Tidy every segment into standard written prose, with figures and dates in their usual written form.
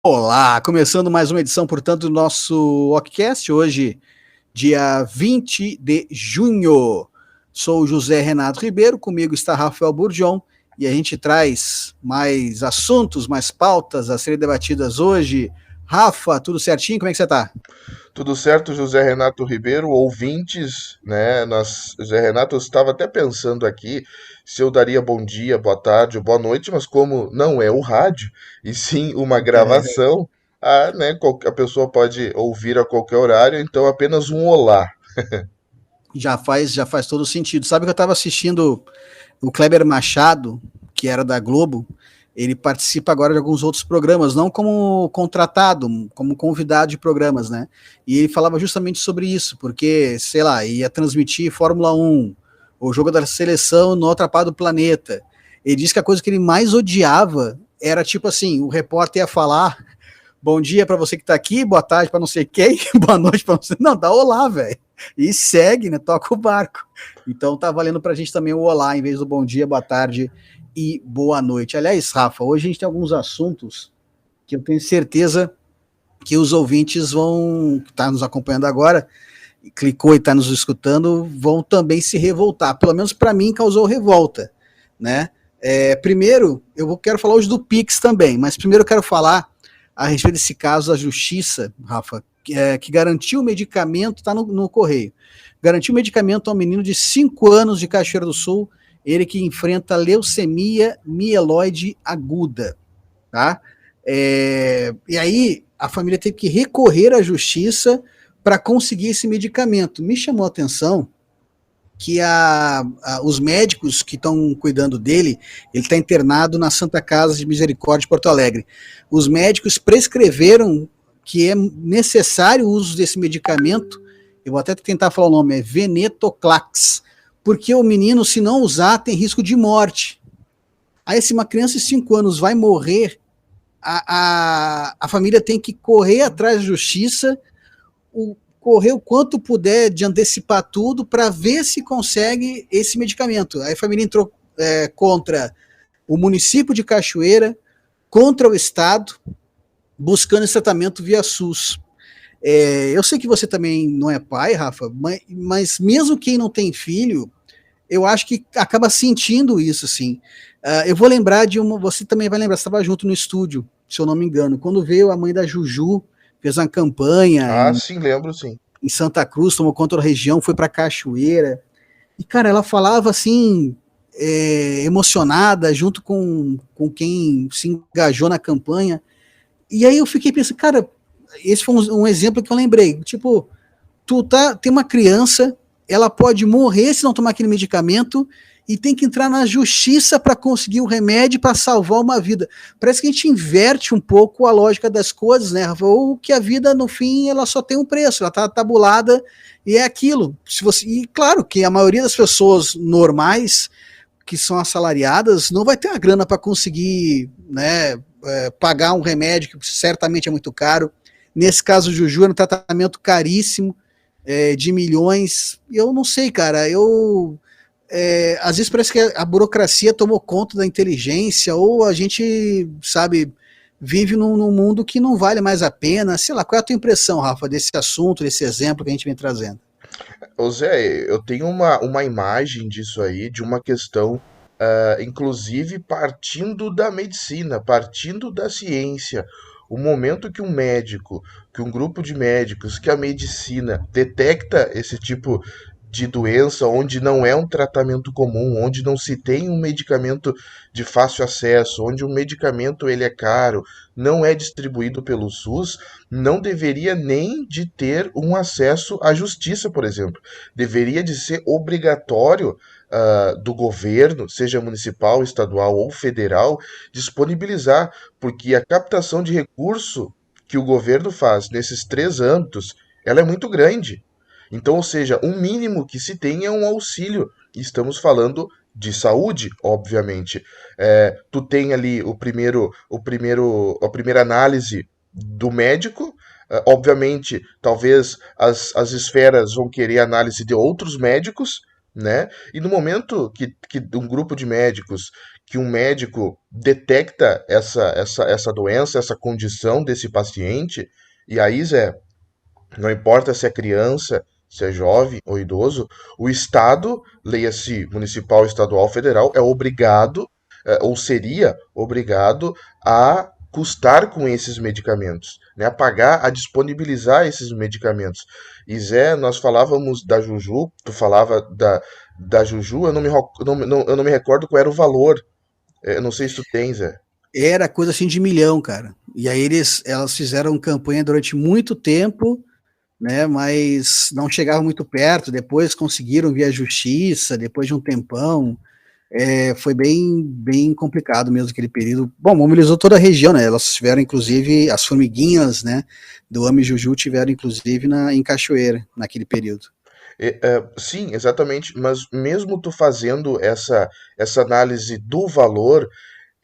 Olá, começando mais uma edição, portanto, do nosso Walkcast, hoje, dia 20 de junho. Sou o José Renato Ribeiro, comigo está Rafael Burdion, e a gente traz mais assuntos, mais pautas a serem debatidas hoje. Rafa, tudo certinho? Como é que você está? Tudo certo, José Renato Ribeiro, ouvintes, né? José Renato, eu estava até pensando aqui se eu daria bom dia, boa tarde ou boa noite, mas como não é o rádio, e sim uma É, gravação, a pessoa pode ouvir a qualquer horário, então apenas um olá. já faz todo sentido. Sabe que eu estava assistindo o Kleber Machado, que era da Globo, ele participa agora de alguns outros programas, não como contratado, como convidado de programas, né? E ele falava justamente sobre isso, porque, sei lá, ia transmitir Fórmula 1, o jogo da seleção no outra parte do planeta. Ele disse que a coisa que ele mais odiava era tipo assim, o repórter ia falar bom dia para você que tá aqui, boa tarde para não sei quem, boa noite para você. Não, dá olá, velho. E segue, né? Toca o barco. Então tá valendo pra gente também o olá, em vez do bom dia, boa tarde e boa noite. Aliás, Rafa, hoje a gente tem alguns assuntos que eu tenho certeza que os ouvintes vão, que tá nos acompanhando agora, clicou e está nos escutando, vão também se revoltar. Pelo menos para mim causou revolta, né? Primeiro, eu quero falar hoje do Pix também, mas primeiro eu quero falar a respeito desse caso da justiça, Rafa, que garantiu o medicamento, está no correio, garantiu o medicamento a um menino de 5 anos de Cachoeira do Sul, ele que enfrenta leucemia mieloide aguda, tá? E aí a família teve que recorrer à justiça para conseguir esse medicamento. Me chamou a atenção que os médicos que estão cuidando dele, ele está internado na Santa Casa de Misericórdia de Porto Alegre. Os médicos prescreveram que é necessário o uso desse medicamento, eu vou até tentar falar o nome, é Venetoclax, porque o menino, se não usar, tem risco de morte. Aí, se uma criança de 5 anos vai morrer, a família tem que correr atrás da justiça, correr o quanto puder de antecipar tudo para ver se consegue esse medicamento. Aí a família entrou contra o município de Cachoeira, contra o Estado, buscando esse tratamento via SUS. Eu sei que você também não é pai, Rafa, mas mesmo quem não tem filho, eu acho que acaba sentindo isso, assim. Eu vou lembrar de uma, você também vai lembrar, você estava junto no estúdio, se eu não me engano, quando veio a mãe da Juju, fez uma campanha Ah, sim, lembro sim. em Santa Cruz, tomou conta da região, foi para Cachoeira. E, cara, ela falava assim, emocionada, junto com quem se engajou na campanha. E aí eu fiquei pensando, cara, esse foi um exemplo que eu lembrei. Tipo, tem uma criança, ela pode morrer se não tomar aquele medicamento e tem que entrar na justiça para conseguir o remédio para salvar uma vida. Parece que a gente inverte um pouco a lógica das coisas, né? Ou que a vida, no fim, ela só tem um preço, ela está tabulada e é aquilo. E claro que a maioria das pessoas normais que são assalariadas não vai ter a grana para conseguir, né, pagar um remédio que certamente é muito caro. Nesse caso, o Juju é um tratamento caríssimo, de milhões. Eu não sei, cara. Às vezes parece que a burocracia tomou conta da inteligência, ou a gente, sabe, vive num mundo que não vale mais a pena. Sei lá, qual é a tua impressão, Rafa, desse assunto, desse exemplo que a gente vem trazendo? Ô Zé, eu tenho uma imagem disso aí, de uma questão, inclusive partindo da medicina, partindo da ciência. O momento que um médico, que um grupo de médicos, que a medicina detecta esse tipo de doença, onde não é um tratamento comum, onde não se tem um medicamento de fácil acesso, onde o medicamento ele é caro, não é distribuído pelo SUS, não deveria nem de ter um acesso à justiça, por exemplo. Deveria de ser obrigatório do governo, seja municipal, estadual ou federal, disponibilizar, porque a captação de recurso que o governo faz nesses três âmbitos, ela é muito grande. Então, ou seja, o mínimo que se tem é um auxílio. Estamos falando de saúde, obviamente. Tu tem ali a primeira análise do médico. Obviamente, talvez as esferas vão querer análise de outros médicos, né? E no momento que um grupo de médicos que um médico detecta essa doença, essa condição desse paciente, e aí, Zé, não importa se é criança, se é jovem ou idoso, o Estado, leia-se municipal, estadual, federal, é obrigado, ou seria obrigado a custar com esses medicamentos, né? A pagar, a disponibilizar esses medicamentos. E Zé, nós falávamos da Juju, tu falava da Juju, eu não me recordo qual era o valor. Eu não sei se tu tens, Zé. Era coisa assim de milhão, cara. E aí elas fizeram campanha durante muito tempo, né? Mas não chegavam muito perto. Depois conseguiram via justiça, depois de um tempão. Foi bem complicado mesmo aquele período. Bom, mobilizou toda a região, né? Elas tiveram, inclusive, as formiguinhas, né? Do Ami Juju tiveram, inclusive, em Cachoeira, naquele período. Sim, exatamente. Mas mesmo tu fazendo essa análise do valor,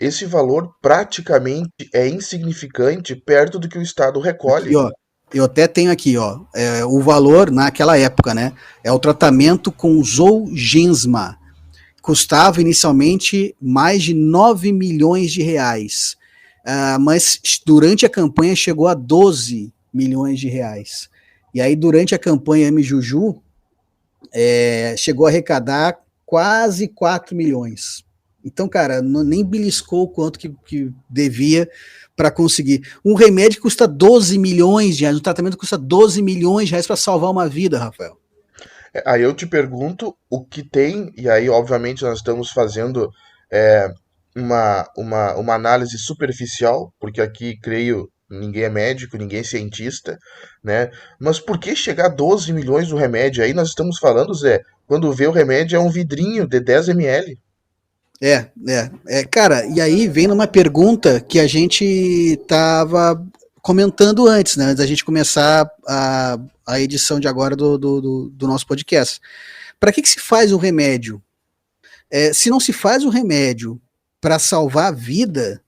esse valor praticamente é insignificante perto do que o Estado Aqui, recolhe. ó. Eu até tenho aqui, ó. O valor naquela época, né? É o tratamento com Zolgensma. Custava inicialmente mais de 9 milhões de reais. Mas durante a campanha chegou a 12 milhões de reais. E aí, durante a campanha M. Juju, chegou a arrecadar quase 4 milhões. Então, cara, nem beliscou o quanto que devia para conseguir. Um remédio custa 12 milhões de reais, um tratamento custa 12 milhões de reais para salvar uma vida, Rafael. Aí eu te pergunto o que tem, e aí, obviamente, nós estamos fazendo é, uma análise superficial, porque aqui, creio, ninguém é médico, ninguém é cientista, né? Mas por que chegar a 12 milhões do remédio? Aí nós estamos falando, Zé, quando vê o remédio é um vidrinho de 10 ml. Cara, e aí vem numa pergunta que a gente tava comentando antes, né? Antes da gente começar a edição de agora do nosso podcast. Para que se faz o remédio? Se não se faz o remédio para salvar a vida,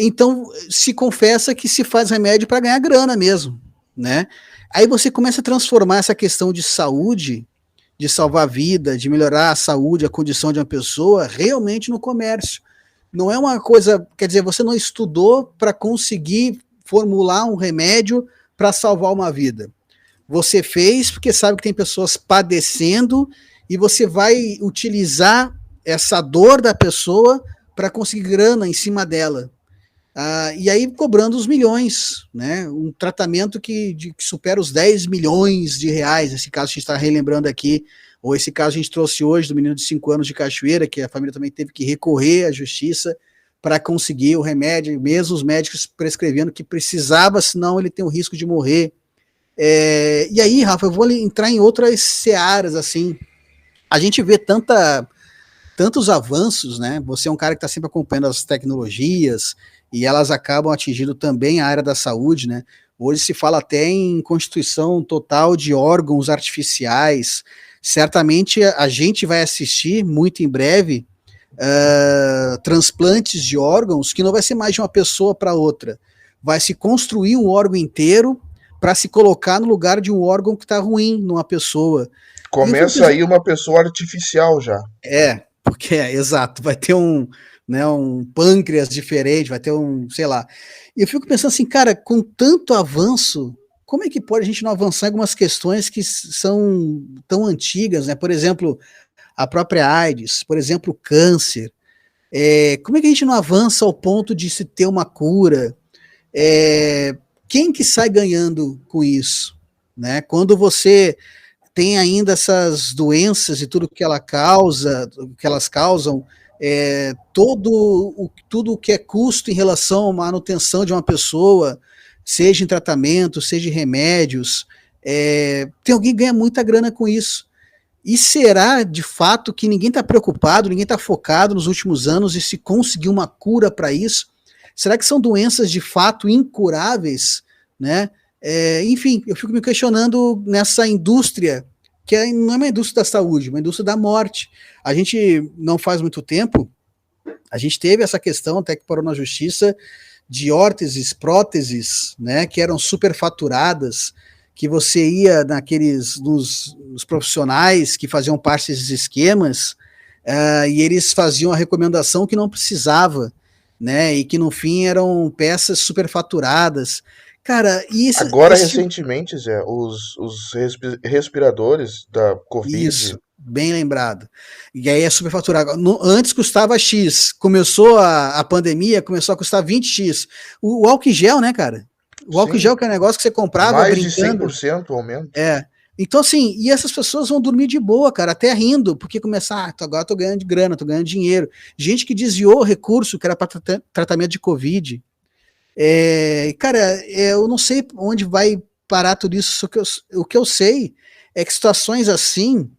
então se confessa que se faz remédio para ganhar grana mesmo, né? Aí você começa a transformar essa questão de saúde, de salvar a vida, de melhorar a saúde, a condição de uma pessoa, realmente no comércio. Não é uma coisa, quer dizer, você não estudou para conseguir formular um remédio para salvar uma vida. Você fez porque sabe que tem pessoas padecendo e você vai utilizar essa dor da pessoa para conseguir grana em cima dela. E aí cobrando os milhões, né? Um tratamento que supera os 10 milhões de reais, esse caso a gente está relembrando aqui, ou esse caso a gente trouxe hoje do menino de 5 anos de Cachoeira, que a família também teve que recorrer à justiça para conseguir o remédio, mesmo os médicos prescrevendo que precisava, senão ele tem o risco de morrer. E aí, Rafa, eu vou entrar em outras searas, assim, a gente vê tantos avanços, né? Você é um cara que está sempre acompanhando as tecnologias e elas acabam atingindo também a área da saúde, né? Hoje se fala até em constituição total de órgãos artificiais. Certamente a gente vai assistir muito em breve transplantes de órgãos que não vai ser mais de uma pessoa para outra. Vai se construir um órgão inteiro para se colocar no lugar de um órgão que está ruim numa pessoa. Começa aí uma pessoa artificial já. Porque exato, vai ter um pâncreas diferente, vai ter sei lá. E eu fico pensando assim, cara, com tanto avanço, como é que pode a gente não avançar em algumas questões que são tão antigas, né? Por exemplo, a própria AIDS, por exemplo, o câncer. Como é que a gente não avança ao ponto de se ter uma cura? Quem que sai ganhando com isso, né? Quando você tem ainda essas doenças e tudo que ela causa, que elas causam, tudo que é custo em relação à manutenção de uma pessoa, seja em tratamento, seja em remédios, tem alguém que ganha muita grana com isso. E será de fato que ninguém está preocupado, ninguém está focado nos últimos anos em se conseguir uma cura para isso? Será que são doenças de fato incuráveis, né? Enfim, eu fico me questionando nessa indústria, que não é uma indústria da saúde, é uma indústria da morte. A gente, não faz muito tempo, a gente teve essa questão, até que parou na justiça, de órteses, próteses, né, que eram superfaturadas, que você ia nos profissionais que faziam parte desses esquemas, e eles faziam a recomendação que não precisava, né? E que no fim eram peças superfaturadas. Cara, e Agora, esse tipo. recentemente, Zé, os respiradores da Covid. Isso, bem lembrado. E aí é superfaturado. Antes custava X, começou a pandemia, começou a custar 20X. O álcool gel, né, cara? O álcool Sim, gel que é um negócio que você comprava mais de cem brincando. por cento o aumento. É. Então, assim, e essas pessoas vão dormir de boa, cara, até rindo, porque começar, agora tô ganhando de grana, tô ganhando dinheiro. Gente que desviou recurso que era para tratamento de Covid. Cara, eu não sei onde vai parar tudo isso, só que o que eu sei é que situações assim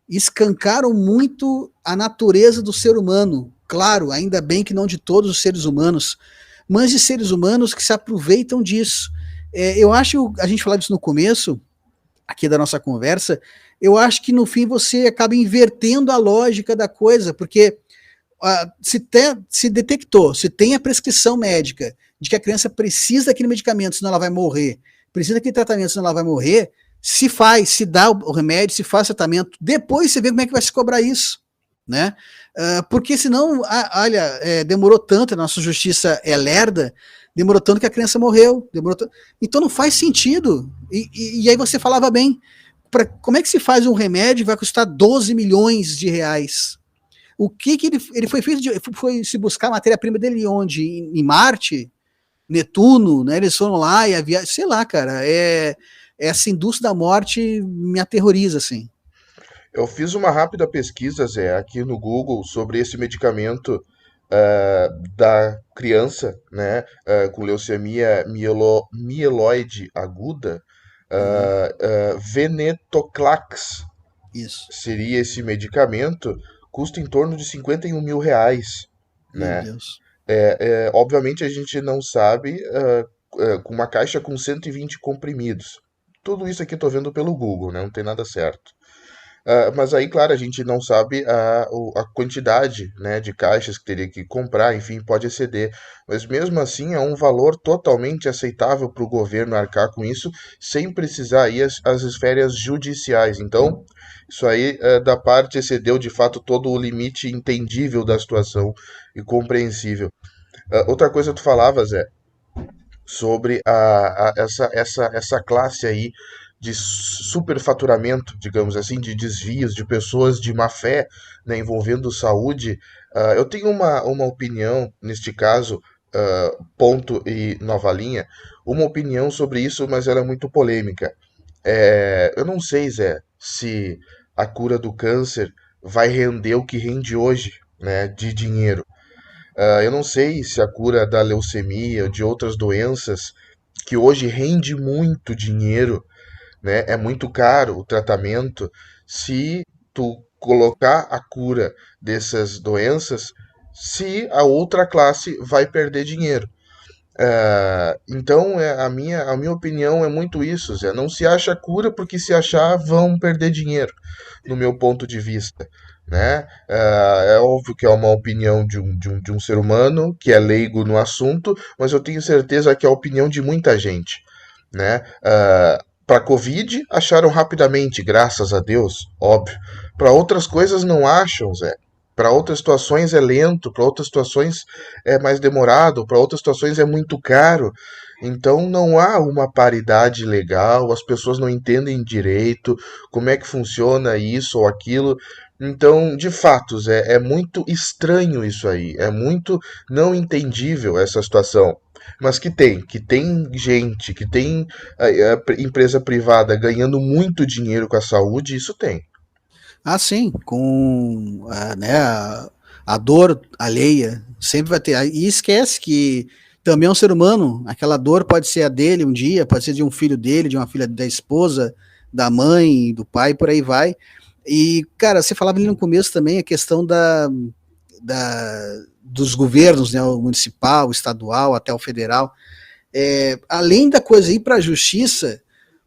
escancaram muito a natureza do ser humano. Claro, ainda bem que não de todos os seres humanos, mas de seres humanos que se aproveitam disso. Eu acho, a gente falava isso no começo, aqui da nossa conversa, eu acho que no fim você acaba invertendo a lógica da coisa, porque se detectou, se tem a prescrição médica de que a criança precisa daquele medicamento, senão ela vai morrer, precisa daquele tratamento, senão ela vai morrer, se faz, se dá o remédio, se faz o tratamento, depois você vê como é que vai se cobrar isso, né? Porque senão, olha, demorou tanto, a nossa justiça é lerda, demorou tanto que a criança morreu, então não faz sentido. E aí você falava bem, como é que se faz um remédio que vai custar 12 milhões de reais? O que ele foi feito foi se buscar a matéria-prima dele onde? Em Marte? Netuno, né? Eles foram lá e havia, sei lá, cara, essa indústria da morte me aterroriza, assim. Eu fiz uma rápida pesquisa, Zé, aqui no Google sobre esse medicamento da criança, né, com leucemia mieloide aguda, Uhum, Venetoclax isso. seria esse medicamento, custa em torno de R$ 51.000, Meu né? Deus. Obviamente a gente não sabe, com uma caixa com 120 comprimidos. Tudo isso aqui eu tô vendo pelo Google, né? Não tem nada certo. Mas aí, claro, a gente não sabe a quantidade, né, de caixas que teria que comprar, enfim, pode exceder. Mas mesmo assim é um valor totalmente aceitável para o governo arcar com isso, sem precisar ir às esferas judiciais. Então, isso aí da parte excedeu de fato todo o limite entendível da situação e compreensível. Outra coisa que tu falavas, Zé, sobre essa classe aí de superfaturamento, digamos assim, de desvios de pessoas de má fé, né, envolvendo saúde. Eu tenho uma opinião, neste caso, ponto e nova linha, uma opinião sobre isso, mas ela é muito polêmica. Eu não sei, Zé, se a cura do câncer vai render o que rende hoje, né, de dinheiro. Eu não sei se a cura da leucemia ou de outras doenças que hoje rende muito dinheiro, né? É muito caro o tratamento. Se tu colocar a cura dessas doenças, se a outra classe vai perder dinheiro. Então, a minha opinião é muito isso, Zé. Não se acha cura porque se achar vão perder dinheiro, no meu ponto de vista. Né? É óbvio que é uma opinião de um ser humano que é leigo no assunto, mas eu tenho certeza que é a opinião de muita gente. Né? Para Covid, acharam rapidamente, graças a Deus, óbvio. Para outras coisas, não acham, Zé. Para outras situações é lento, para outras situações é mais demorado, para outras situações é muito caro. Então não há uma paridade legal, as pessoas não entendem direito como é que funciona isso ou aquilo. Então, de fato, Zé, é muito estranho isso aí, é muito não entendível essa situação. Mas que tem gente, que tem empresa privada ganhando muito dinheiro com a saúde, isso tem. Ah, sim, com né, a dor alheia, sempre vai ter. E esquece que também é um ser humano, aquela dor pode ser a dele um dia, pode ser de um filho dele, de uma filha da esposa, da mãe, do pai, por aí vai. E, cara, você falava ali no começo também a questão dos governos, né, o municipal, o estadual, até o federal. Além da coisa ir para a justiça,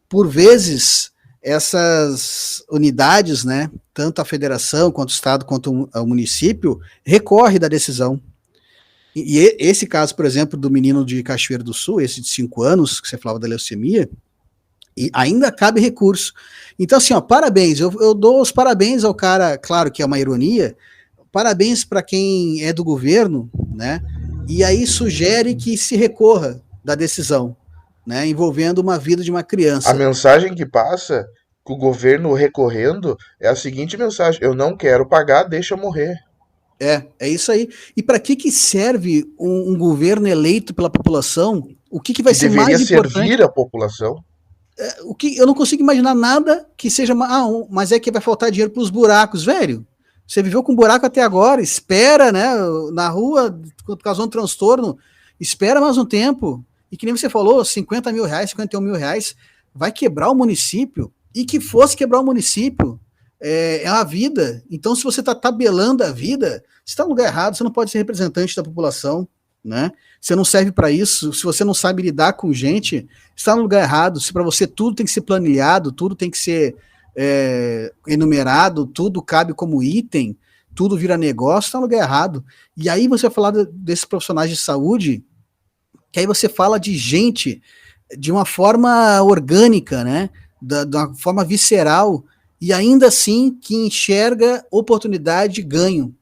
por vezes essas unidades, né, tanto a federação quanto o estado quanto o município, recorre da decisão. E esse caso, por exemplo, do menino de Cachoeiro do Sul, esse de 5 anos, que você falava da leucemia, e ainda cabe recurso. Então, assim, ó, parabéns, eu dou os parabéns ao cara, claro que é uma ironia, parabéns para quem é do governo, né? E aí sugere que se recorra da decisão, né? Envolvendo uma vida de uma A criança. mensagem que passa com o governo recorrendo é a seguinte mensagem: eu não quero pagar, deixa eu morrer. É isso aí. E para que serve um governo eleito pela população? O que vai Que ser deveria mais importante? servir a população. O que eu não consigo imaginar nada que seja. Mas é que vai faltar dinheiro para os buracos, velho. Você viveu com buraco até agora, espera, né? Na rua, causou um transtorno, espera mais um tempo. E que nem você falou, 50 mil reais, 51 mil reais, vai quebrar o município. E que fosse quebrar o município, é a vida. Então, se você está tabelando a vida, você está no lugar errado, você não pode ser representante da população, né? Você não serve para isso. Se você não sabe lidar com gente, está no lugar errado. Se para você tudo tem que ser planilhado, tudo tem que ser enumerado, tudo cabe como item, tudo vira negócio, está no lugar errado. E aí você vai falar desses profissionais de saúde, que aí você fala de gente de uma forma orgânica, né? Da forma visceral, e ainda assim que enxerga oportunidade e ganho.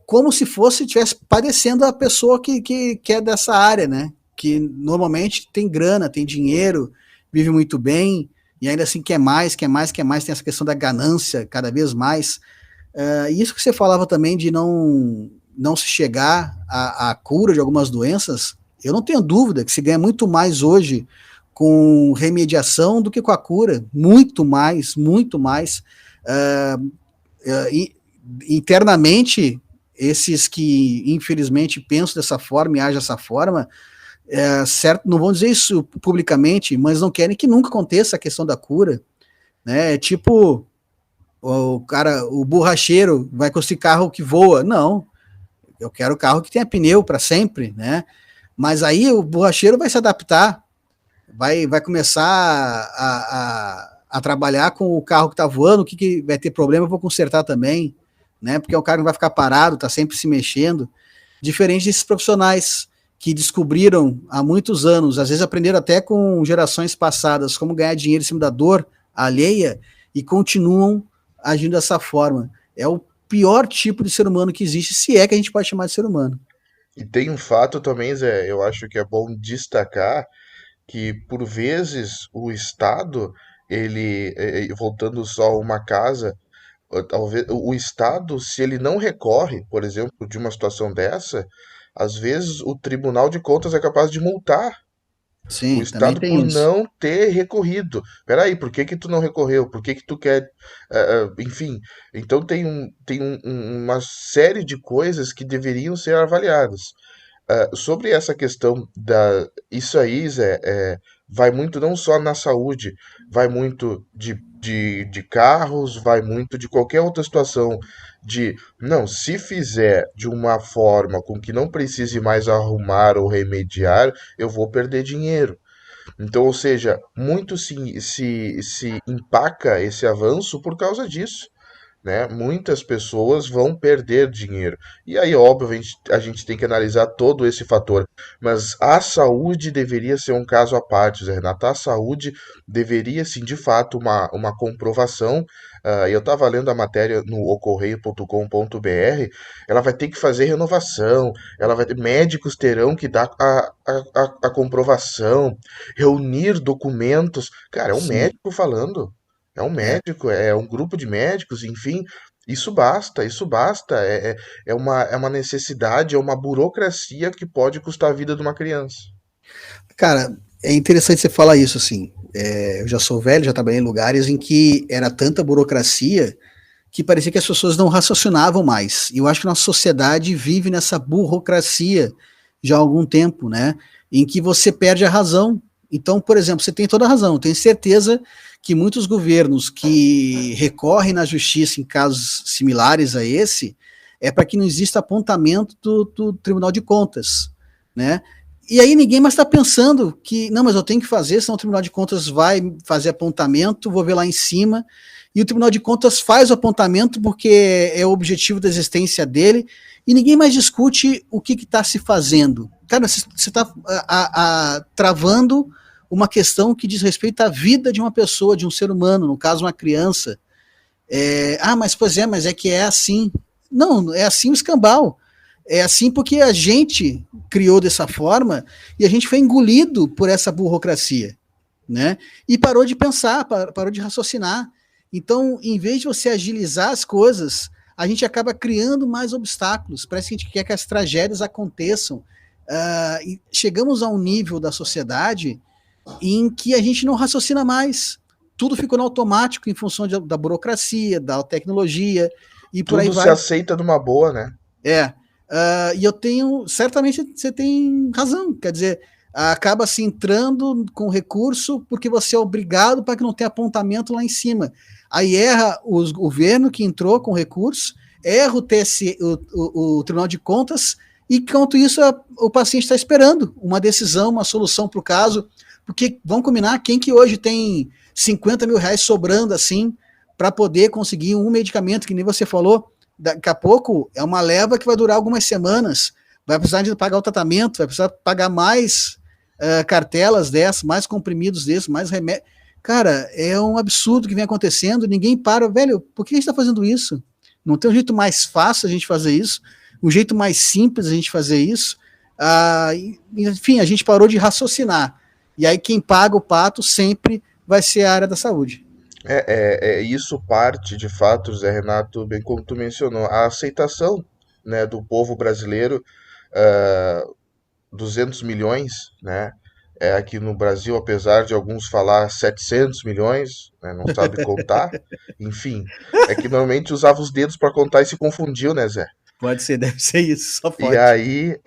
Como se fosse estivesse padecendo a pessoa que é dessa área, né? Que normalmente tem grana, tem dinheiro, vive muito bem, e ainda assim quer mais, quer mais, quer mais, tem essa questão da ganância cada vez mais. Isso que você falava também de não se chegar à cura de algumas doenças, eu não tenho dúvida que se ganha muito mais hoje com remediação do que com a cura, muito mais, muito mais. Internamente, esses que infelizmente pensam dessa forma e agem dessa forma, certo, não vão dizer isso publicamente, mas não querem que nunca aconteça a questão da cura, né? Tipo, o borracheiro vai construir carro que voa. Não, eu quero carro que tenha pneu para sempre, né? Mas aí o borracheiro vai se adaptar, vai começar a trabalhar com o carro que está voando, o que vai ter problema, eu vou consertar também, né? Porque o cara não vai ficar parado, está sempre se mexendo. Diferente desses profissionais que descobriram há muitos anos, às vezes aprenderam até com gerações passadas, como ganhar dinheiro em cima da dor alheia e continuam agindo dessa forma. É o pior tipo de ser humano que existe, se é que a gente pode chamar de ser humano. E tem um fato também, Zé, eu acho que é bom destacar que por vezes o Estado, voltando só a uma casa, talvez o Estado, se ele não recorre, por exemplo, de uma situação dessa, às vezes o Tribunal de Contas é capaz de multar o Sim, também Estado tem por isso. não ter recorrido. Peraí, por que que tu não recorreu? Por que que tu quer. Enfim, então uma série de coisas que deveriam ser avaliadas. Sobre essa questão da. Isso aí, Zé, vai muito não só na saúde, vai muito de carros, vai muito de qualquer outra situação. De, não, se fizer de uma forma com que não precise mais arrumar ou remediar, eu vou perder dinheiro. Então, ou seja, muito se empaca esse avanço por causa disso, né? Muitas pessoas vão perder dinheiro. E aí, óbvio, a gente tem que analisar todo esse fator. Mas a saúde deveria ser um caso à parte, Zé Renato. A saúde deveria, sim, de fato, uma comprovação. Eu estava lendo a matéria no ocorreio.com.br. Ela vai ter que fazer renovação. Médicos terão que dar a comprovação, reunir documentos. Cara, é um Sim, médico falando. É um é. médico, é um grupo de médicos, enfim, isso basta, isso basta. É uma necessidade, é uma burocracia que pode custar a vida de uma criança. Cara, é interessante você falar isso, assim. Eu já sou velho, já trabalhei em lugares em que era tanta burocracia que parecia que as pessoas não raciocinavam mais. E eu acho que nossa sociedade vive nessa burocracia já há algum tempo, né? Em que você perde a razão. Então, por exemplo, você tem toda a razão. Eu tenho certeza que muitos governos que recorrem na justiça em casos similares a esse é para que não exista apontamento do Tribunal de Contas, né? E aí ninguém mais está pensando que, não, mas eu tenho que fazer, senão o Tribunal de Contas vai fazer apontamento, vou ver lá em cima, e o Tribunal de Contas faz o apontamento porque é o objetivo da existência dele, e ninguém mais discute o que está se fazendo. Cara, você está travando uma questão que diz respeito à vida de uma pessoa, de um ser humano, no caso uma criança. Mas pois é, mas é que é assim. Não, é assim o escambau. É assim porque a gente criou dessa forma e a gente foi engolido por essa burocracia, né? E parou de pensar, parou de raciocinar. Então, em vez de você agilizar as coisas, a gente acaba criando mais obstáculos. Parece que a gente quer que as tragédias aconteçam. E chegamos a um nível da sociedade em que a gente não raciocina mais. Tudo ficou no automático em função da burocracia, da tecnologia e por aí Tudo se vai. aceita numa boa, né? É. E eu tenho. Certamente você tem razão. Quer dizer, acaba se entrando com recurso porque você é obrigado para que não tenha apontamento lá em cima. Aí erra o governo que entrou com recurso, erra o TSE, o Tribunal de Contas, e enquanto isso o paciente está esperando uma decisão, uma solução para o caso. Porque vamos combinar, quem que hoje tem 50 mil reais sobrando assim para poder conseguir um medicamento, que nem você falou, daqui a pouco é uma leva que vai durar algumas semanas, vai precisar de pagar o tratamento, vai precisar pagar mais cartelas dessas, mais comprimidos desses, mais remédios. Cara, é um absurdo que vem acontecendo, ninguém para, velho, por que a gente está fazendo isso? Não tem um jeito mais fácil a gente fazer isso, um jeito mais simples a gente fazer isso. Enfim, a gente parou de raciocinar. E aí quem paga o pato sempre vai ser a área da saúde. Isso parte, de fato, Zé Renato, bem como tu mencionou, a aceitação, né, do povo brasileiro, uh, 200 milhões, né, aqui no Brasil, apesar de alguns falar 700 milhões, né, não sabe contar, enfim, é que normalmente usava os dedos para contar e se confundiu, né, Zé? Pode ser, deve ser isso, só E pode. aí,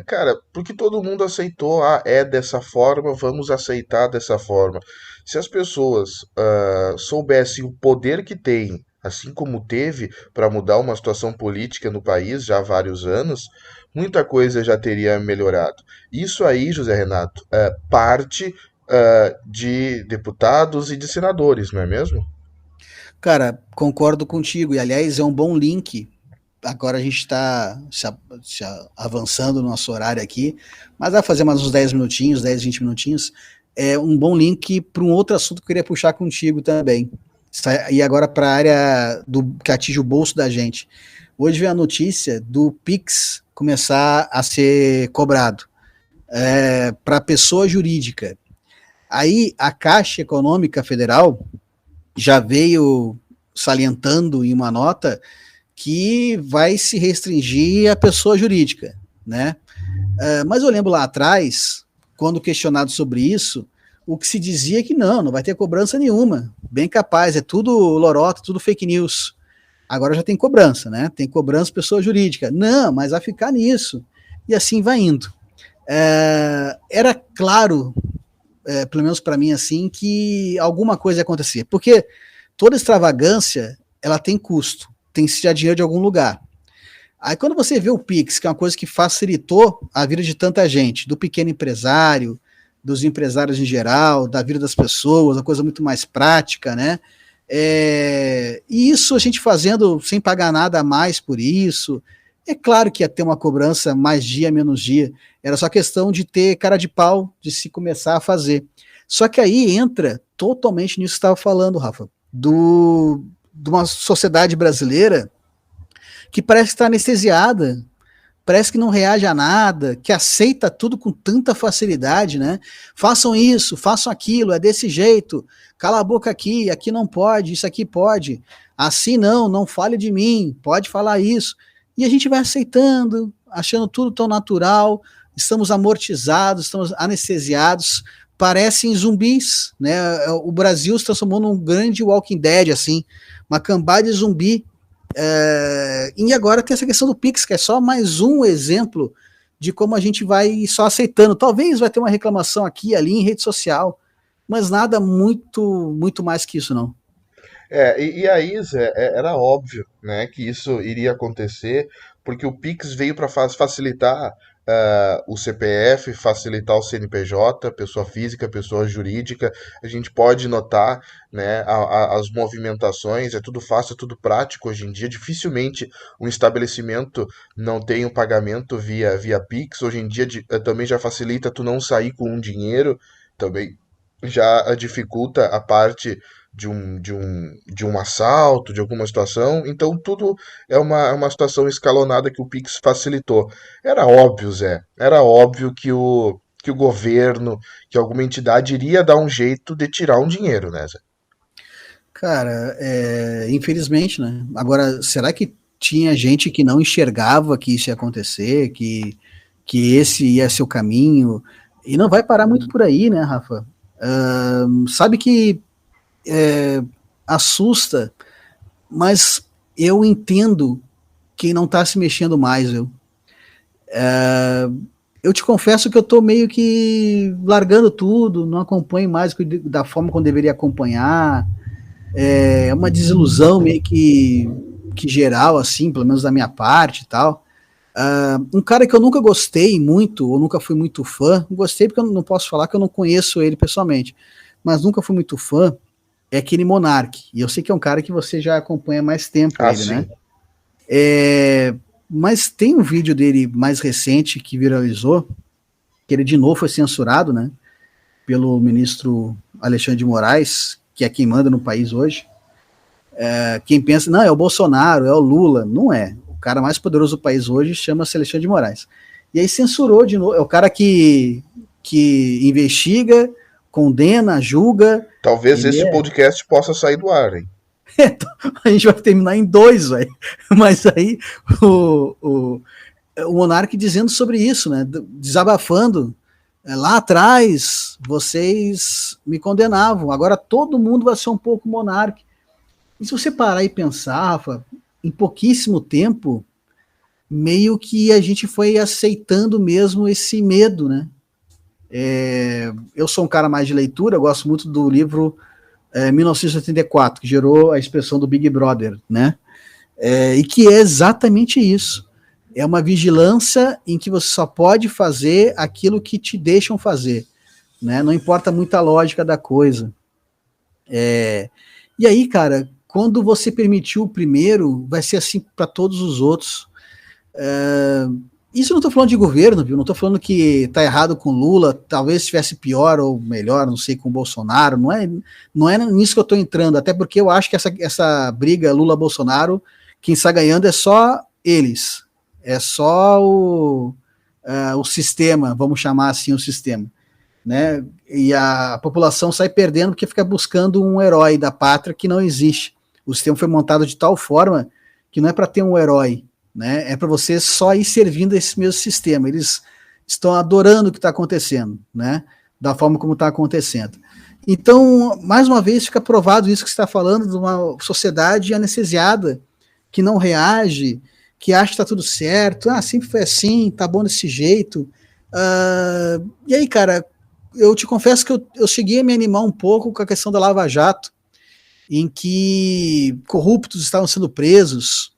cara, porque todo mundo aceitou, é dessa forma, vamos aceitar dessa forma. Se as pessoas soubessem o poder que têm, assim como teve para mudar uma situação política no país já há vários anos, muita coisa já teria melhorado. Isso aí, José Renato, parte de deputados e de senadores, não é mesmo? Cara, concordo contigo. E aliás, é um bom link. Agora a gente está se avançando no nosso horário aqui, mas vai fazer mais uns 10 minutinhos, 10, 20 minutinhos. É um bom link para um outro assunto que eu queria puxar contigo também. E agora para a área que atinge o bolso da gente. Hoje veio a notícia do Pix começar a ser cobrado para pessoa jurídica. Aí a Caixa Econômica Federal já veio salientando em uma nota que vai se restringir à pessoa jurídica, né? Mas eu lembro lá atrás, quando questionado sobre isso, o que se dizia é que não vai ter cobrança nenhuma, bem capaz, é tudo lorota, tudo fake news. Agora já tem cobrança, né? Tem cobrança pessoa jurídica. Não, mas vai ficar nisso. E assim vai indo. Era claro, pelo menos para mim, assim, que alguma coisa ia acontecer. Porque toda extravagância, ela tem custo. Tem que se tirar dinheiro de algum lugar. Aí quando você vê o Pix, que é uma coisa que facilitou a vida de tanta gente, do pequeno empresário, dos empresários em geral, da vida das pessoas, uma coisa muito mais prática, né? E isso a gente fazendo sem pagar nada a mais por isso. É claro que ia ter uma cobrança mais dia, menos dia. Era só questão de ter cara de pau, de se começar a fazer. Só que aí entra totalmente nisso que você estava falando, Rafa, de uma sociedade brasileira que parece estar anestesiada, parece que não reage a nada, que aceita tudo com tanta facilidade, né? Façam isso, façam aquilo, é desse jeito, cala a boca aqui, aqui não pode, isso aqui pode, assim não fale de mim, pode falar isso. E a gente vai aceitando, achando tudo tão natural, estamos amortizados, estamos anestesiados, parecem zumbis, né? O Brasil se transformou num grande Walking Dead, assim, uma cambada de zumbi. E agora tem essa questão do Pix, que é só mais um exemplo de como a gente vai só aceitando. Talvez vai ter uma reclamação aqui e ali em rede social, mas nada muito mais que isso, não. E aí, Zé, era óbvio, né, que isso iria acontecer, porque o Pix veio para facilitar o CPF, facilitar o CNPJ, pessoa física, pessoa jurídica. A gente pode notar, né, as movimentações, é tudo fácil, é tudo prático hoje em dia. Dificilmente um estabelecimento não tem o pagamento via Pix. Hoje em dia também já facilita tu não sair com um dinheiro, também já dificulta a parte de um assalto, de alguma situação. Então, tudo é uma situação escalonada que o Pix facilitou. Era óbvio, Zé, era óbvio que o governo, que alguma entidade iria dar um jeito de tirar um dinheiro, né, Zé? Cara, infelizmente, né? Agora, será que tinha gente que não enxergava que isso ia acontecer, que esse ia ser o caminho? E não vai parar muito por aí, né, Rafa? Sabe que assusta, mas eu entendo quem não tá se mexendo mais, eu te confesso que eu tô meio que largando tudo, não acompanho mais da forma como deveria acompanhar. É uma desilusão meio que geral, assim, pelo menos da minha parte e tal. Um cara que eu nunca gostei muito, ou nunca fui muito fã, gostei porque eu não posso falar que eu não conheço ele pessoalmente, mas nunca fui muito fã, é aquele Monark. E eu sei que é um cara que você já acompanha há mais tempo Ah, ele, né? sim. Mas tem um vídeo dele mais recente que viralizou, que ele de novo foi censurado, né? Pelo ministro Alexandre de Moraes, que é quem manda no país hoje. Quem pensa, não, é o Bolsonaro, é o Lula. Não é. O cara mais poderoso do país hoje chama-se Alexandre de Moraes. E aí censurou de novo. É o cara que investiga, condena, julga. Talvez Ele esse é. podcast possa sair do ar, hein? A gente vai terminar em dois, velho. Mas aí o, o, o Monark dizendo sobre isso, né? Desabafando. Lá atrás, vocês me condenavam. Agora todo mundo vai ser um pouco Monark. E se você parar e pensar, Rafa, em pouquíssimo tempo, meio que a gente foi aceitando mesmo esse medo, né? Eu sou um cara mais de leitura, eu gosto muito do livro 1984, que gerou a expressão do Big Brother, né? E que é exatamente isso. É uma vigilância em que você só pode fazer aquilo que te deixam fazer, né? Não importa muito a lógica da coisa. E aí, cara, quando você permitiu o primeiro, vai ser assim para todos os outros. Isso eu não estou falando de governo, viu? Não estou falando que está errado com Lula, talvez estivesse pior ou melhor, não sei, com Bolsonaro. Não é nisso que eu estou entrando, até porque eu acho que essa briga Lula-Bolsonaro, quem está ganhando é só eles. É só o sistema, vamos chamar assim o sistema. Né? E a população sai perdendo porque fica buscando um herói da pátria que não existe. O sistema foi montado de tal forma que não é para ter um herói, né? É para você só ir servindo esse mesmo sistema. Eles estão adorando o que está acontecendo, né? Da forma como está acontecendo. Então, mais uma vez, fica provado isso que você está falando de uma sociedade anestesiada que não reage, que acha que está tudo certo, sempre foi assim, tá bom desse jeito. E aí, cara, eu te confesso que eu cheguei a me animar um pouco com a questão da Lava Jato, em que corruptos estavam sendo presos.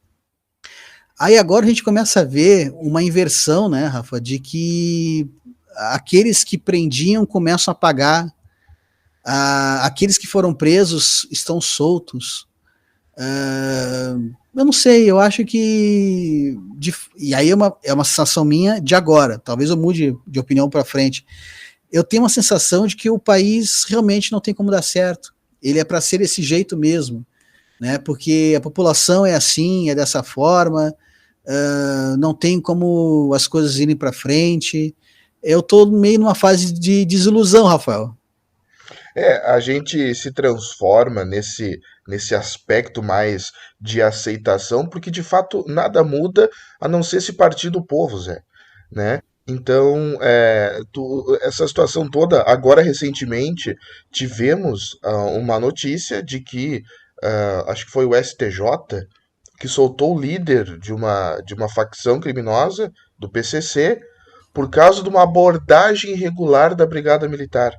Aí agora a gente começa a ver uma inversão, né, Rafa, de que aqueles que prendiam começam a pagar, aqueles que foram presos estão soltos. Eu não sei, eu acho que. E aí é uma sensação minha de agora, talvez eu mude de opinião para frente. Eu tenho uma sensação de que o país realmente não tem como dar certo. Ele é para ser desse jeito mesmo, né? Porque a população é assim, é dessa forma, não tem como as coisas irem para frente. Eu estou meio numa fase de desilusão, Rafael. A gente se transforma nesse aspecto mais de aceitação, porque de fato nada muda a não ser se partir do povo, Zé, né? Então, essa situação toda, agora recentemente, tivemos uma notícia de que, acho que foi o STJ, que soltou o líder de uma facção criminosa do PCC por causa de uma abordagem irregular da Brigada Militar.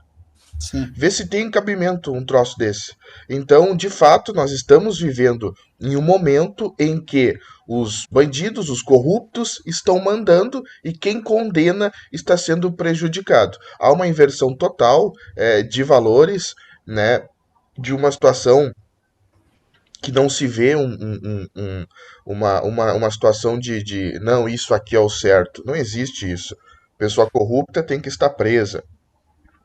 Sim. Vê se tem cabimento um troço desse. Então, de fato, nós estamos vivendo em um momento em que os bandidos, os corruptos, estão mandando e quem condena está sendo prejudicado. Há uma inversão total de valores, né, de uma situação que não se vê uma situação de não, isso aqui é o certo. Não existe isso. Pessoa corrupta tem que estar presa.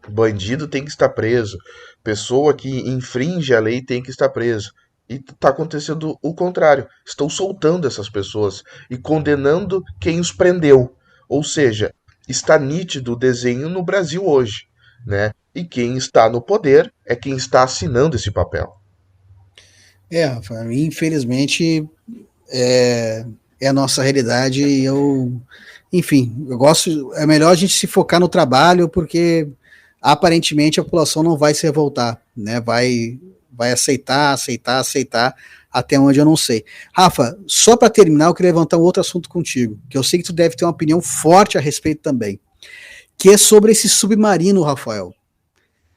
Bandido tem que estar preso. Pessoa que infringe a lei tem que estar preso. E está acontecendo o contrário. Estão soltando essas pessoas e condenando quem os prendeu. Ou seja, está nítido o desenho no Brasil hoje, né? E quem está no poder é quem está assinando esse papel. Rafael, infelizmente é, é a nossa realidade e enfim, eu gosto, é melhor a gente se focar no trabalho porque aparentemente a população não vai se revoltar, né? Vai aceitar, até onde eu não sei. Rafa, só para terminar, eu queria levantar um outro assunto contigo, que eu sei que tu deve ter uma opinião forte a respeito também, que é sobre esse submarino, Rafael,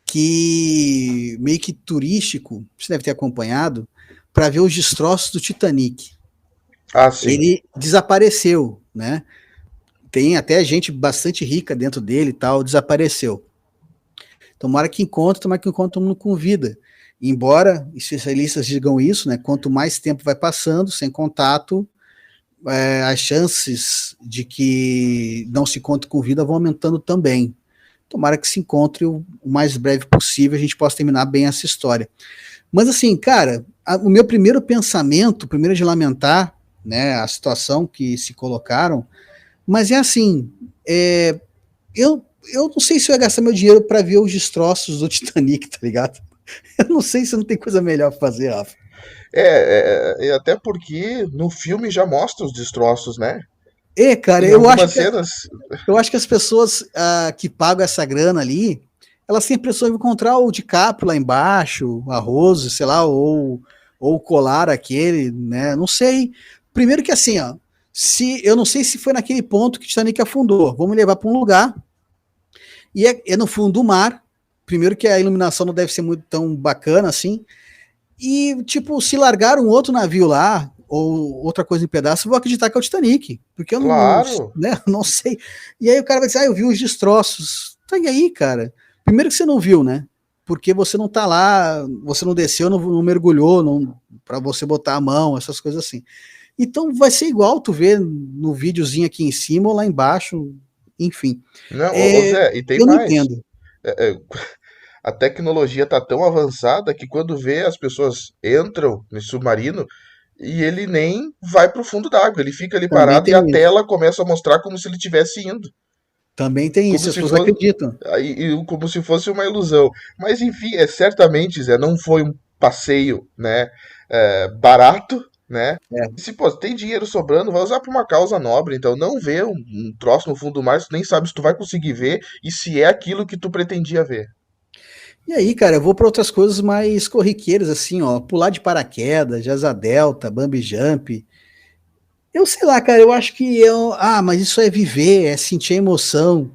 que meio que turístico, você deve ter acompanhado, para ver os destroços do Titanic. Ah, sim. Ele desapareceu, né? Tem até gente bastante rica dentro dele e tal, desapareceu. Tomara que encontre todo mundo com vida. Embora especialistas digam isso, né? Quanto mais tempo vai passando sem contato, as chances de que não se encontre com vida vão aumentando também. Tomara que se encontre o mais breve possível, a gente possa terminar bem essa história. Mas assim, cara, o meu primeiro pensamento, primeiro de lamentar, né, a situação que se colocaram, mas é assim, eu não sei se eu ia gastar meu dinheiro para ver os destroços do Titanic, tá ligado? Eu não sei se não tem coisa melhor pra fazer, Rafa. E até porque no filme já mostra os destroços, né? Cara, Em algumas cenas. eu acho que as pessoas que pagam essa grana ali, elas têm a impressão de encontrar o DiCaprio lá embaixo, a Rose, sei lá, ou o colar aquele, né? Não sei. Primeiro que assim, ó, se eu não sei se foi naquele ponto que o Titanic afundou. Vamos levar para um lugar e é no fundo do mar. Primeiro que a iluminação não deve ser muito tão bacana assim. E, tipo, se largar um outro navio lá, ou outra coisa em pedaço, eu vou acreditar que é o Titanic. Porque eu não, Claro. né, não sei. E aí o cara vai dizer, eu vi os destroços. Tá aí, cara. Primeiro que você não viu, né? Porque você não tá lá, você não desceu, não mergulhou, não, pra você botar a mão, essas coisas assim. Então vai ser igual tu ver no videozinho aqui em cima ou lá embaixo, enfim. Não, ô Zé, e tem Eu não mais. entendo. É, é, a tecnologia tá tão avançada que quando vê as pessoas entram nesse submarino e ele nem vai pro fundo d'água, ele fica ali Também parado e a tem isso. tela começa a mostrar como se ele estivesse indo, Também tem como isso, as se pessoas fosse acreditam. como se fosse uma ilusão. Mas enfim, certamente, Zé, não foi um passeio, né, barato, né? É. E se pô, tem dinheiro sobrando, vai usar para uma causa nobre. Então não vê um troço no fundo do mar, tu nem sabe se tu vai conseguir ver e se é aquilo que tu pretendia ver. E aí, cara, eu vou para outras coisas mais corriqueiras, assim, ó, pular de paraquedas, de asa delta, bungee jump. Eu sei lá, cara, eu acho que mas isso é viver, é sentir a emoção.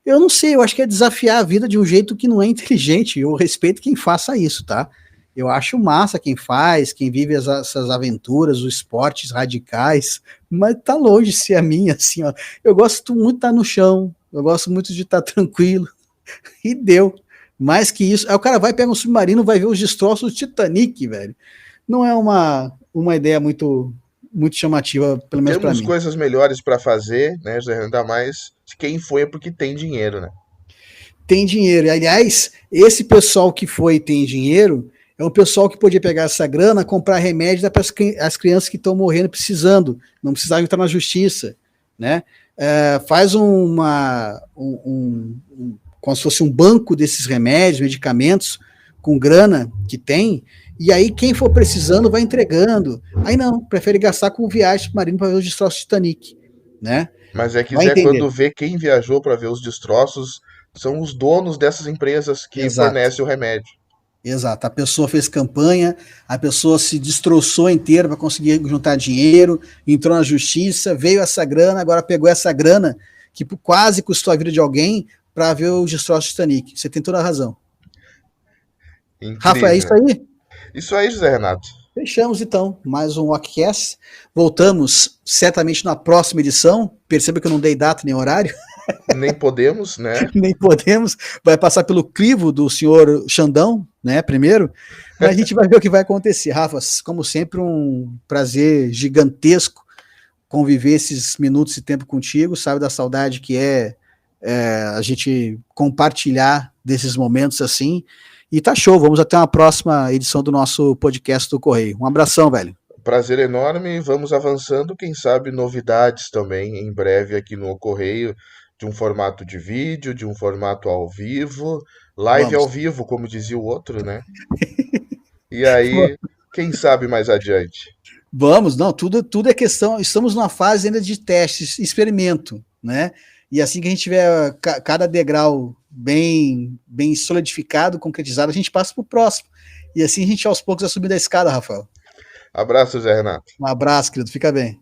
Eu não sei, eu acho que é desafiar a vida de um jeito que não é inteligente. Eu respeito quem faça isso, tá? Eu acho massa quem faz, quem vive essas aventuras, os esportes radicais, mas tá longe de ser a minha, assim, ó. Eu gosto muito de estar no chão, eu gosto muito de estar tranquilo, e deu. Mais que isso. Aí o cara vai, pega um submarino, vai ver os destroços do Titanic, velho. Não é uma ideia muito chamativa, pelo menos para Temos mim. coisas melhores para fazer, né, José? Ainda mais quem foi é porque tem dinheiro, né? Tem dinheiro. E, aliás, esse pessoal que foi e tem dinheiro é um pessoal que podia pegar essa grana, comprar remédio para as crianças que estão morrendo precisando, não precisavam entrar na justiça, né? Faz como se fosse um banco desses remédios, medicamentos, com grana que tem, e aí quem for precisando vai entregando. Aí não, prefere gastar com viagem submarino para ver os destroços do Titanic, né? Mas é que Vai Zé, entender. quando vê quem viajou para ver os destroços, são os donos dessas empresas que Exato. fornecem o remédio. Exato. A pessoa fez campanha, a pessoa se destroçou inteira para conseguir juntar dinheiro, entrou na justiça, veio essa grana, agora pegou essa grana que quase custou a vida de alguém para ver os destroços do Titanic. Você tem toda a razão. Rafa, é isso Incrível. aí? Isso aí, José Renato. Fechamos então mais um Walkcast. Voltamos certamente na próxima edição. Perceba que eu não dei data nem horário, Nem podemos, né? nem podemos. Vai passar pelo crivo do senhor Xandão, né? Primeiro, mas a gente vai ver o que vai acontecer. Rafa, como sempre, um prazer gigantesco conviver esses minutos de tempo contigo. Sabe da saudade que é a gente compartilhar desses momentos assim. E tá show, vamos até uma próxima edição do nosso podcast do Correio. Um abração, velho. Prazer enorme, vamos avançando, quem sabe novidades também em breve aqui no Correio, de um formato de vídeo, de um formato ao vivo, live ao Vamos. vivo, como dizia o outro, né? E aí, quem sabe mais adiante. Vamos, não, tudo é questão, estamos numa fase ainda de testes, experimento, né? E assim que a gente tiver cada degrau bem solidificado, concretizado, a gente passa para o próximo. E assim a gente aos poucos vai subir da escada, Rafael. Abraço, Zé Renato. Um abraço, querido, fica bem.